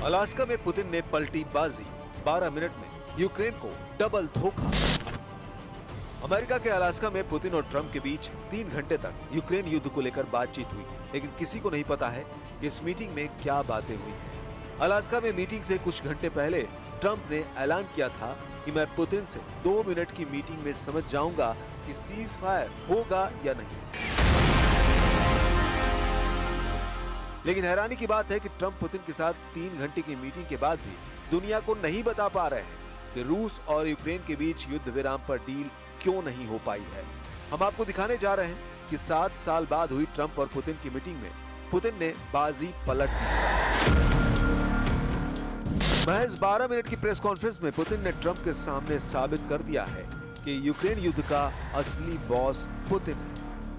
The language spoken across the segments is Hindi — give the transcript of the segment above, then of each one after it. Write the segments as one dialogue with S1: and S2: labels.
S1: अलास्का में पुतिन ने पलटी बाजी, 12 मिनट में यूक्रेन को डबल धोखा। अमेरिका के अलास्का में पुतिन और ट्रंप के बीच 3 घंटे तक यूक्रेन युद्ध को लेकर बातचीत हुई, लेकिन किसी को नहीं पता है कि इस मीटिंग में क्या बातें हुई हैं। अलास्का में मीटिंग से कुछ घंटे पहले ट्रंप ने ऐलान किया था कि मैं पुतिन से 2 मिनट की मीटिंग में समझ जाऊंगा कि सीज फायर होगा या नहीं। लेकिन हैरानी की बात है कि ट्रंप पुतिन के साथ 3 घंटे की मीटिंग के बाद भी दुनिया को नहीं बता पा रहे हैं कि रूस और यूक्रेन के बीच युद्ध विराम पर डील क्यों नहीं हो पाई है। हम आपको दिखाने जा रहे हैं कि 7 साल बाद हुई ट्रंप और पुतिन की मीटिंग में पुतिन ने बाजी पलट दी। महज 12 मिनट की प्रेस कॉन्फ्रेंस में पुतिन ने ट्रंप के सामने साबित कर दिया है कि यूक्रेन युद्ध का असली बॉस पुतिन है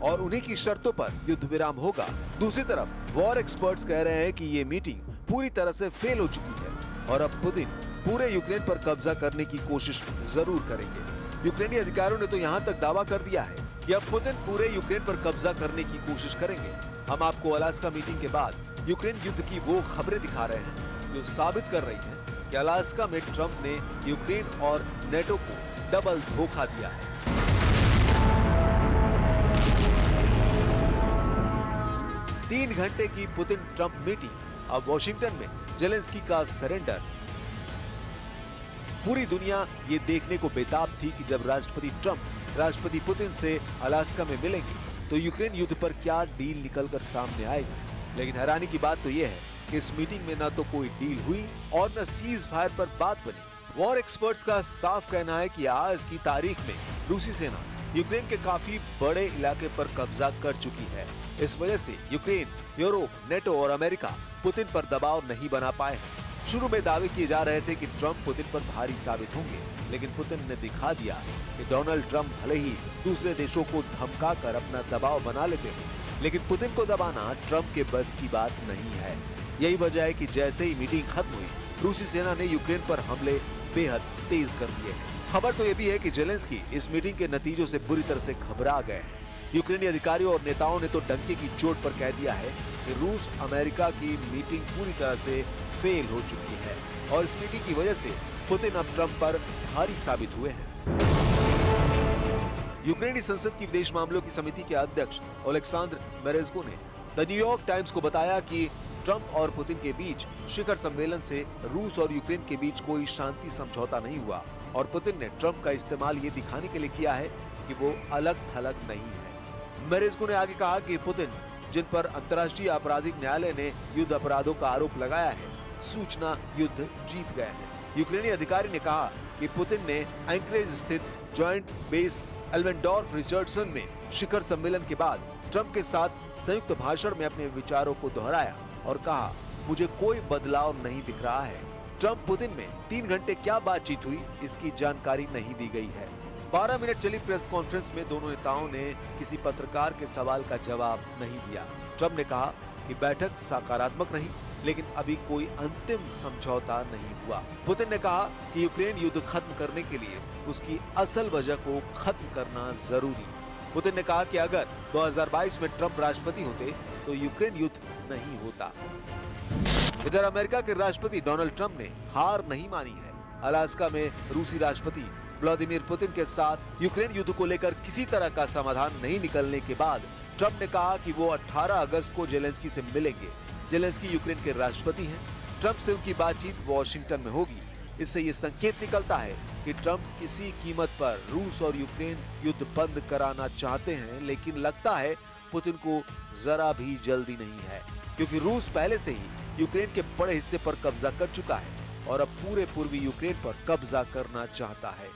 S1: और उन्हीं की शर्तों पर युद्ध विराम होगा। दूसरी तरफ वॉर एक्सपर्ट्स कह रहे हैं कि ये मीटिंग पूरी तरह से फेल हो चुकी है और अब पुतिन पूरे यूक्रेन पर कब्जा करने की कोशिश जरूर करेंगे। यूक्रेनी अधिकारियों ने तो यहाँ तक दावा कर दिया है कि अब पुतिन पूरे यूक्रेन पर कब्जा करने की कोशिश करेंगे। हम आपको अलास्का मीटिंग के बाद यूक्रेन युद्ध की वो खबरें दिखा रहे हैं जो साबित कर रही हैं कि अलास्का में ट्रंप ने यूक्रेन और नेटो को डबल धोखा दिया है। तीन घंटे की पुतिन ट्रंप मीटिंग, अब वॉशिंगटन में जेलेंस्की का सरेंडर। पूरी दुनिया ये देखने को बेताब थी कि जब राष्ट्रपति ट्रंप राष्ट्रपति पुतिन से अलास्का में मिलेंगे तो यूक्रेन युद्ध पर क्या डील निकलकर सामने आएगा। लेकिन हैरानी की बात तो यह है कि इस मीटिंग में न तो कोई डील हुई और न सीज फायर पर बात बनी। वॉर एक्सपर्ट्स का साफ कहना है कि आज की तारीख में रूसी सेना यूक्रेन के काफी बड़े इलाके पर कब्जा कर चुकी है। इस वजह से यूक्रेन, यूरोप, नेटो और अमेरिका पुतिन पर दबाव नहीं बना पाए हैं। शुरू में दावे किए जा रहे थे कि ट्रंप पुतिन पर भारी साबित होंगे, लेकिन पुतिन ने दिखा दिया कि डोनाल्ड ट्रंप भले ही दूसरे देशों को धमकाकर अपना दबाव बना लेते हैं, लेकिन पुतिन को दबाना ट्रंप के बस की बात नहीं है। यही वजह है कि जैसे ही मीटिंग खत्म हुई, रूसी सेना ने यूक्रेन पर हमले बेहद तेज कर दिए हैं। खबर तो ये भी है कि जेलेंस्की इस मीटिंग के नतीजों से बुरी तरह से घबरा गए हैं। यूक्रेनी अधिकारियों और नेताओं ने तो डंके की चोट पर कह दिया है कि रूस अमेरिका की मीटिंग पूरी तरह से फेल हो चुकी है और इस मीटिंग की वजह से पुतिन अब ट्रंप पर भारी साबित हुए हैं। यूक्रेनी संसद की विदेश मामलों की समिति के अध्यक्ष ओलेक्सांद्र मेरेज़्को ने द न्यूयॉर्क टाइम्स को बताया कि ट्रंप और पुतिन के बीच शिखर सम्मेलन से रूस और यूक्रेन के बीच कोई शांति समझौता नहीं हुआ और पुतिन ने ट्रंप का इस्तेमाल ये दिखाने के लिए किया है कि वो अलग थलग नहीं है। मेरेज़्को ने आगे कहा कि पुतिन, जिन पर अंतर्राष्ट्रीय आपराधिक न्यायालय ने युद्ध अपराधों का आरोप लगाया है, सूचना युद्ध जीत गए हैं। यूक्रेनी अधिकारी ने कहा कि पुतिन ने एंकरेज स्थित जॉइंट बेस एल्वेंडोर्फ रिचर्डसन में शिखर सम्मेलन के बाद ट्रंप के साथ संयुक्त भाषण में अपने विचारों को दोहराया और कहा, मुझे कोई बदलाव नहीं दिख रहा है। ट्रंप पुतिन में 3 घंटे क्या बातचीत हुई, इसकी जानकारी नहीं दी गई है। 12 मिनट चली प्रेस कॉन्फ्रेंस में दोनों नेताओं ने किसी पत्रकार के सवाल का जवाब नहीं दिया। ट्रंप ने कहा कि बैठक सकारात्मक रही, लेकिन अभी कोई अंतिम समझौता नहीं हुआ। पुतिन ने कहा कि यूक्रेन युद्ध खत्म करने के लिए उसकी असल वजह को खत्म करना जरूरी। पुतिन ने कहा कि अगर 2022 में ट्रंप राष्ट्रपति होते तो यूक्रेन युद्ध नहीं होता। इधर अमेरिका के राष्ट्रपति डोनाल्ड ट्रंप ने हार नहीं मानी है। अलास्का में रूसी राष्ट्रपति व्लादिमीर पुतिन के साथ यूक्रेन युद्ध को लेकर किसी तरह का समाधान नहीं निकलने के बाद ट्रंप ने कहा कि वो 18 अगस्त को जेलेंस्की से मिलेंगे। जेलेंस्की यूक्रेन के राष्ट्रपति हैं। ट्रंप से उनकी बातचीत वॉशिंगटन में होगी। इससे ये संकेत निकलता है कि ट्रंप किसी कीमत पर रूस और यूक्रेन युद्ध बंद कराना चाहते हैं, लेकिन लगता है पुतिन को जरा भी जल्दी नहीं है, क्योंकि रूस पहले से ही यूक्रेन के बड़े हिस्से पर कब्जा कर चुका है और अब पूरे पूर्वी यूक्रेन पर कब्जा करना चाहता है।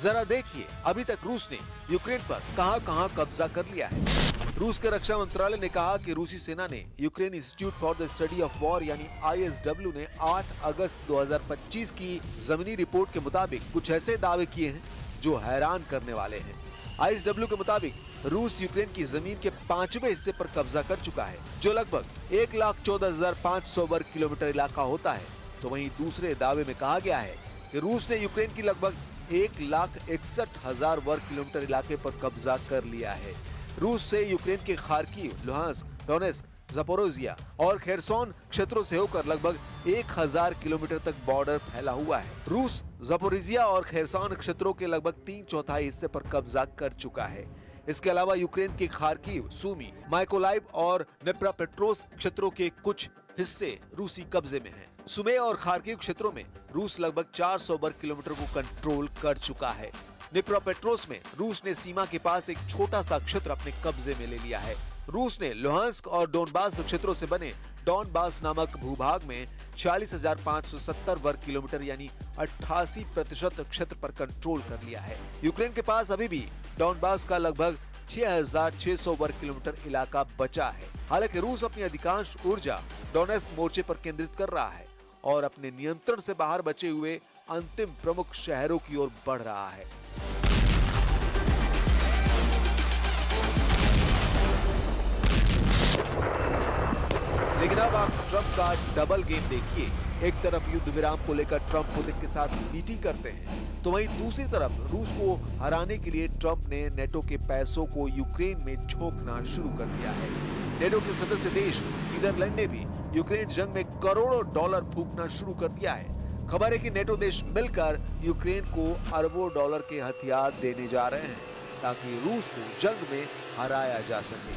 S1: जरा देखिए, अभी तक रूस ने यूक्रेन पर कहां-कहां कब्जा कर लिया है। रूस के रक्षा मंत्रालय ने कहा कि रूसी सेना ने Ukraine institute for the study of war यानी ISW ने 8 अगस्त 2025 की जमीनी रिपोर्ट के मुताबिक कुछ ऐसे दावे किए हैं जो हैरान करने वाले हैं। ISW के मुताबिक रूस यूक्रेन की जमीन के 5वें हिस्से पर कब्जा कर चुका है, जो लगभग 1,14,500 वर्ग किलोमीटर इलाका होता है। तो वहीं दूसरे दावे में कहा गया है कि रूस ने यूक्रेन की लगभग 1,61,000 वर्ग किलोमीटर इलाके पर कब्जा कर लिया है। रूस से यूक्रेन के खार्किव, लुहांस्क, डोनेस्क, ज़पोरोजिया और खेरसोन क्षेत्रों से होकर लगभग 1000 किलोमीटर तक बॉर्डर फैला हुआ है। रूस ज़पोरिजिया और खेरसोन क्षेत्रों के लगभग 3/4 हिस्से पर कब्जा कर चुका है। इसके अलावा यूक्रेन के खार्किव, सूमी, माइकोलाइव और नेप्रापेट्रोस क्षेत्रों के कुछ हिस्से रूसी कब्जे में हैं। सुमे और खार्किव क्षेत्रों में रूस लगभग 400 वर्ग किलोमीटर को कंट्रोल कर चुका है। निप्रोपेट्रोस में रूस ने सीमा के पास एक छोटा सा क्षेत्र अपने कब्जे में ले लिया है। रूस ने लुहांस्क और डोनबास क्षेत्रों से बने डॉनबास नामक भूभाग में 46,570 वर्ग किलोमीटर यानी 88% क्षेत्र पर कंट्रोल कर लिया है। यूक्रेन के पास अभी भी डॉनबास का लगभग 6,600 वर्ग किलोमीटर इलाका बचा है। हालांकि रूस अपनी अधिकांश ऊर्जा डोनेस्क मोर्चे पर केंद्रित कर रहा है और अपने नियंत्रण से बाहर बचे हुए अंतिम प्रमुख शहरों की ओर बढ़ रहा है। लेकिन अब आप ट्रंप का डबल गेम देखिए। एक तरफ युद्ध विराम को लेकर ट्रंप पुतिन के साथ मीटिंग करते हैं, तो वहीं दूसरी तरफ रूस को हराने के लिए ट्रंप ने नेटो के पैसों को यूक्रेन में झोंकना शुरू कर दिया है। नेटो के सदस्य देश नीदरलैंड ने भी यूक्रेन जंग में करोड़ों डॉलर फूंकना शुरू कर दिया है। खबर है कि नेटो देश मिलकर यूक्रेन को अरबों डॉलर के हथियार देने जा रहे हैं ताकि रूस को जंग में हराया जा सके।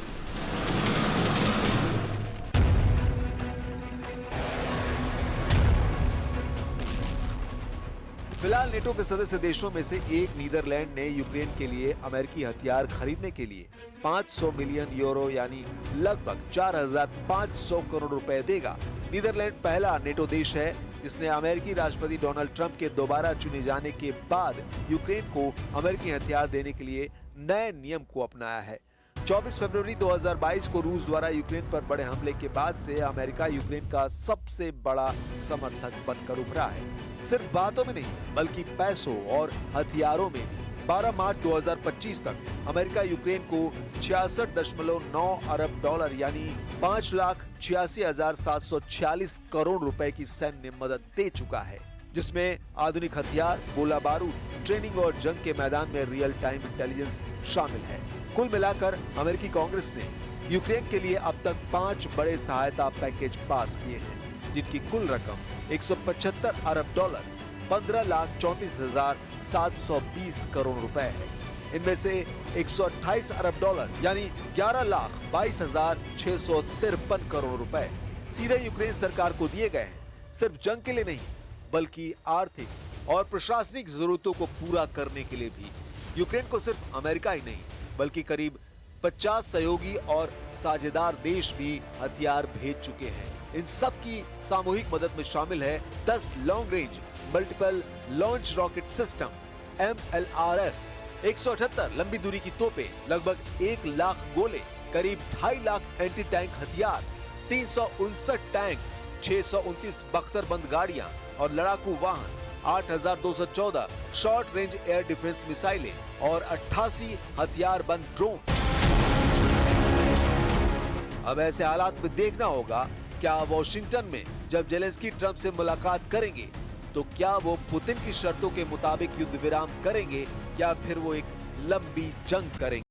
S1: फिलहाल नेटो के सदस्य देशों में से एक नीदरलैंड ने यूक्रेन के लिए अमेरिकी हथियार खरीदने के लिए 500 मिलियन यूरो यानी लगभग 4,500 करोड़ रुपए देगा। नीदरलैंड पहला नेटो देश है जिसने अमेरिकी राष्ट्रपति डोनाल्ड ट्रंप के दोबारा चुने जाने के बाद यूक्रेन को अमेरिकी हथियार देने के लिए नए नियम को अपनाया है। 24 फरवरी 2022 को रूस द्वारा यूक्रेन पर बड़े हमले के बाद से अमेरिका यूक्रेन का सबसे बड़ा समर्थक बनकर उभरा है। सिर्फ बातों में नहीं बल्कि पैसों और हथियारों में भी। 12 मार्च 2025 तक अमेरिका यूक्रेन को 66.9 अरब डॉलर यानी 5,86,746 करोड़ रुपए की सैन्य मदद दे चुका है, जिसमें आधुनिक हथियार, गोला बारूद, ट्रेनिंग और जंग के मैदान में रियल टाइम इंटेलिजेंस शामिल है। कुल मिलाकर अमेरिकी कांग्रेस ने यूक्रेन के लिए अब तक 5 बड़े सहायता पैकेज पास किए हैं, जिनकी कुल रकम 175 अरब डॉलर 15,34,720 करोड़ रुपए है। इनमें से 128 अरब डॉलर यानी 11,22,653 करोड़ रुपए सीधे यूक्रेन सरकार को दिए गए हैं, सिर्फ जंग के लिए नहीं बल्कि आर्थिक और प्रशासनिक जरूरतों को पूरा करने के लिए भी। यूक्रेन को सिर्फ अमेरिका ही नहीं बल्कि करीब 50 सहयोगी और साझेदार देश भी हथियार भेज चुके हैं। इन सब की सामूहिक मदद में शामिल है 10 long range multiple launch rocket system MLRS, 178 लंबी दूरी की तोपें, लगभग 1 लाख गोले, करीब 2.5 लाख एंटी टैंक हथियार, 359 टैंक, 629 बख्तरबंद गाड़ियां और लड़ाकू वाहन, 8,214 शॉर्ट रेंज एयर डिफेंस मिसाइलें और 88 हथियारबंद ड्रोन। अब ऐसे हालात में देखना होगा क्या वॉशिंगटन में जब जेलेंस्की ट्रंप से मुलाकात करेंगे तो क्या वो पुतिन की शर्तों के मुताबिक युद्ध विराम करेंगे या फिर वो एक लंबी जंग करेंगे।